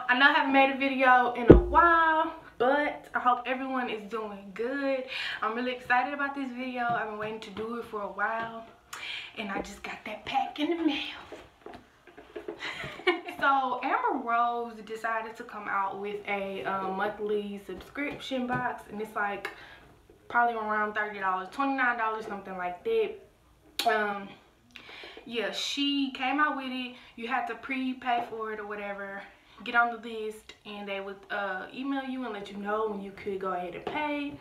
I know I haven't made a video in a while, but I hope everyone is doing good. I'm really excited about this video. I've been waiting to do it for a while, and I just got that pack in the mail. So Amber Rose decided to come out with a monthly subscription box, and it's like probably around $30, $29, something like that. Yeah, she came out with it. You had to prepay for it or whatever, get on the list, and they would email you and let you know when you could go ahead and pay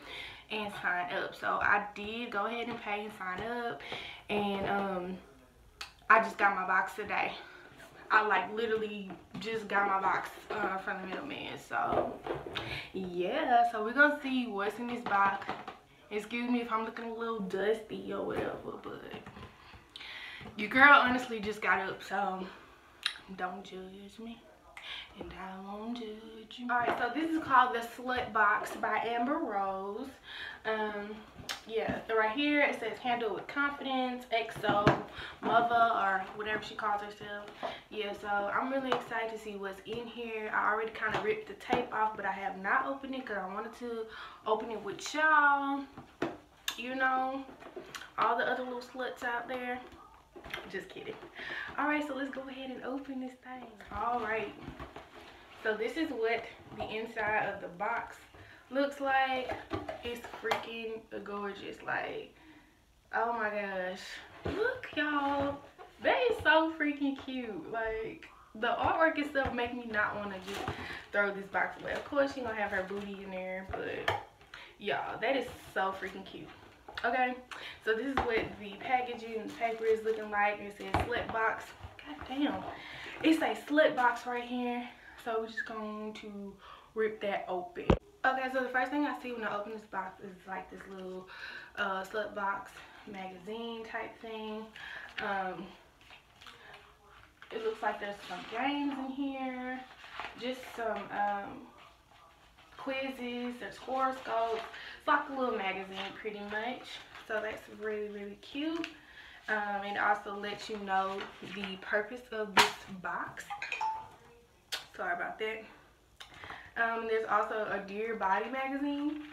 and sign up. So I did go ahead and pay and sign up, and I just got my box today. I like literally just got my box from the middleman. So yeah, so we're gonna see what's in this box. Excuse me if I'm looking a little dusty or whatever, but your girl honestly just got up, so don't judge me, and I won't judge you. Alright, so this is called the Slut Box by Amber Rose. Yeah, right here it says handle with confidence, XO, mother, or whatever she calls herself. Yeah, so I'm really excited to see what's in here. I already kind of ripped the tape off, but I have not opened it because I wanted to open it with y'all. You know, all the other little sluts out there. Just kidding. Alright, so let's go ahead and open this thing. Alright, so this is what the inside of the box looks like. It's freaking gorgeous. Like, oh my gosh, look y'all, that is so freaking cute. Like, the artwork and stuff make me not want to just throw this box away. Of course she gonna have her booty in there, but y'all, that is so freaking cute. Okay, so this is what the packaging and paper is looking like. It says Slut Box. God damn, it's a Slut Box right here. So we're just going to rip that open. Okay, so the first thing I see when I open this box is like this little Slut Box magazine type thing. It looks like there's some games in here, just some quizzes, there's horoscopes. It's like a little magazine pretty much. So that's really, really cute. And it also lets you know the purpose of this box. Sorry about that. There's also a Dear Body magazine,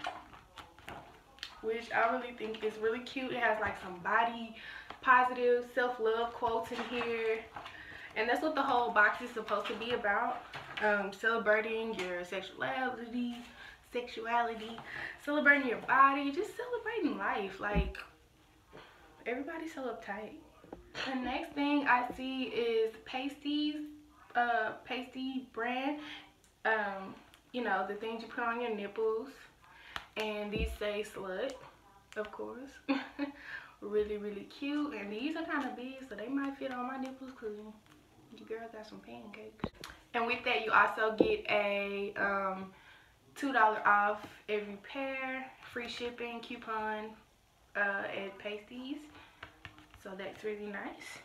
which I really think is really cute. It has like some body positive self-love quotes in here, and that's what the whole box is supposed to be about. Celebrating your sexuality, celebrating your body, just celebrating life. Like, everybody's so uptight. The next thing I see is pasties, pasty brand. You know, the things you put on your nipples, and these say Slut, of course. Really, really cute, and these are kind of big, so they might fit on my nipples because your girl got some pancakes. And with that, you also get a $2 off every pair, free shipping coupon at Pasties. So that's really nice.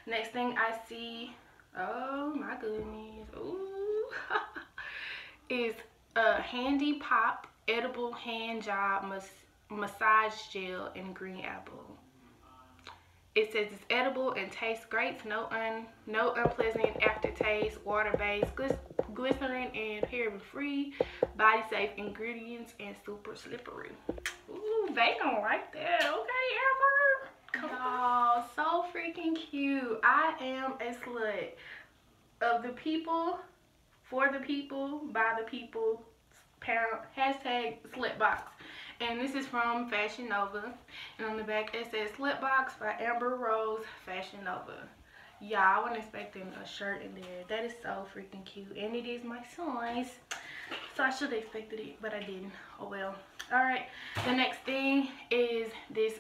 Next thing I see, oh my goodness, ooh, is a Handy Pop edible hand job massage gel in green apple. It says it's edible and tastes great. No unpleasant aftertaste, water-based, glycerin and paraben-free, body-safe ingredients, and super slippery. Ooh, they don't like that. Okay, Amber. Come on, so freaking cute. I am a slut. Of the people, for the people, by the people, hashtag Slutbox. And this is from Fashion Nova, and on the back it says Slut Box by Amber Rose, Fashion Nova. Yeah, I wasn't expecting a shirt in there. That is so freaking cute, and it is my size, so I should have expected it, but I didn't. Oh well. All right, the next thing is this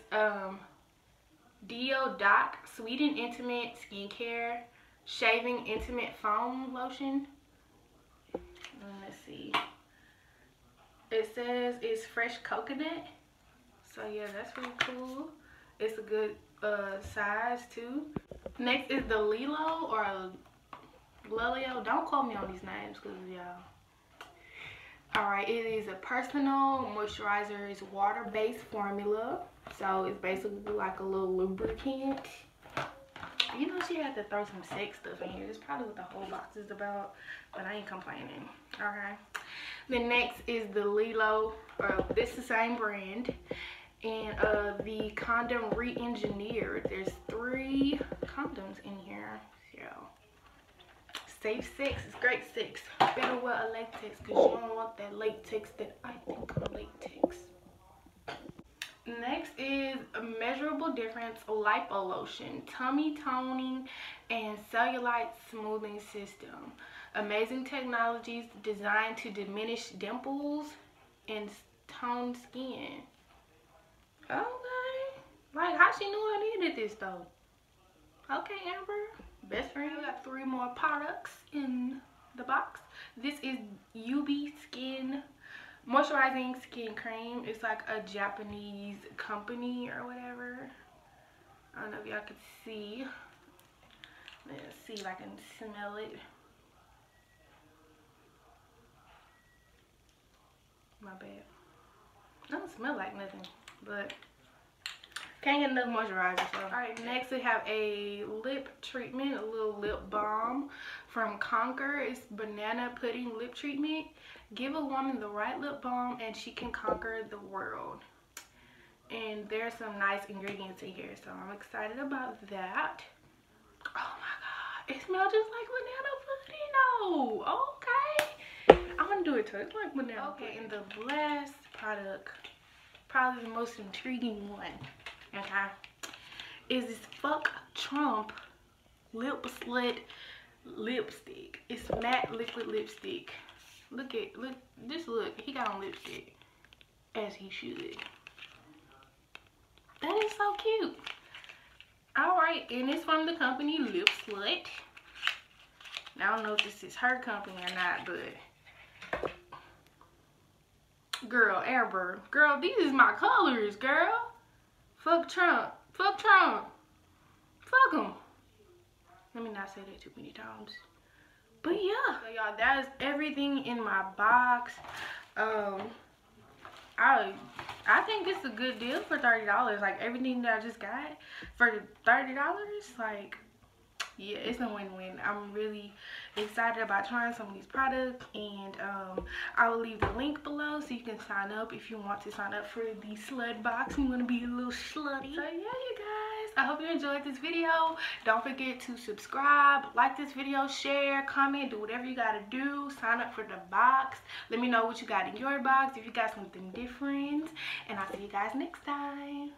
Dio Doc Sweet and Intimate Skincare Shaving Intimate Foam Lotion. Let's see. It says it's fresh coconut, so yeah, that's really cool. It's a good size too. Next is the Lilo or Lelio. Don't quote me on these names, because y'all. Alright, it is a personal moisturizer. It's water-based formula, so it's basically like a little lubricant. You know, she had to throw some sex stuff in here. That's probably what the whole box is about, but I ain't complaining. Okay. The next is the Lilo. This is the same brand. And the condom re-engineered. There's 3 condoms in here. So, safe sex is great sex. Better wear a latex because you don't want that latex that I think of latex. Next is a Measurable Difference Lipo Lotion, Tummy Toning and Cellulite Smoothing System. Amazing technologies designed to diminish dimples and tone skin. Okay. Like, how she knew I needed this though? Okay, Amber. Best friend. We got 3 more products in the box. This is UB Skin Moisturizing Skin Cream. It's like a Japanese company or whatever. I don't know if y'all can see. Let's see if I can smell it. My bad. I don't smell like nothing, but can't get enough moisturizer. So, alright, next we have a lip treatment, a little lip balm from Conquer. It's banana pudding lip treatment. Give a woman the right lip balm and she can conquer the world. And there's some nice ingredients in here, so I'm excited about that. Oh my god, it smells just like banana pudding though. Okay, I'm gonna do it too. It's like banana pudding. And the last product, probably the most intriguing one, okay, is this Fuck Trump Lip Slut lipstick. It's matte liquid lipstick. Look, he got on lipstick, as he should. That is so cute. Alright, and it's from the company Lip Slut. Now, I don't know if this is her company or not, but girl, Amber, girl, these is my colors, girl. Fuck Trump. Fuck Trump. Fuck him. Let me not say that too many times. But yeah, so y'all, that is everything in my box. I think it's a good deal for $30. Like, everything that I just got for $30, like, yeah, it's a win-win. I'm really excited about trying some of these products, and I will leave the link below so you can sign up if you want to sign up for the Slut box and you want to be a little slutty. So yeah, you guys, I hope you enjoyed this video. Don't forget to subscribe, like this video, share, comment, do whatever you gotta do. Sign up for the box. Let me know what you got in your box, if you got something different, and I'll see you guys next time.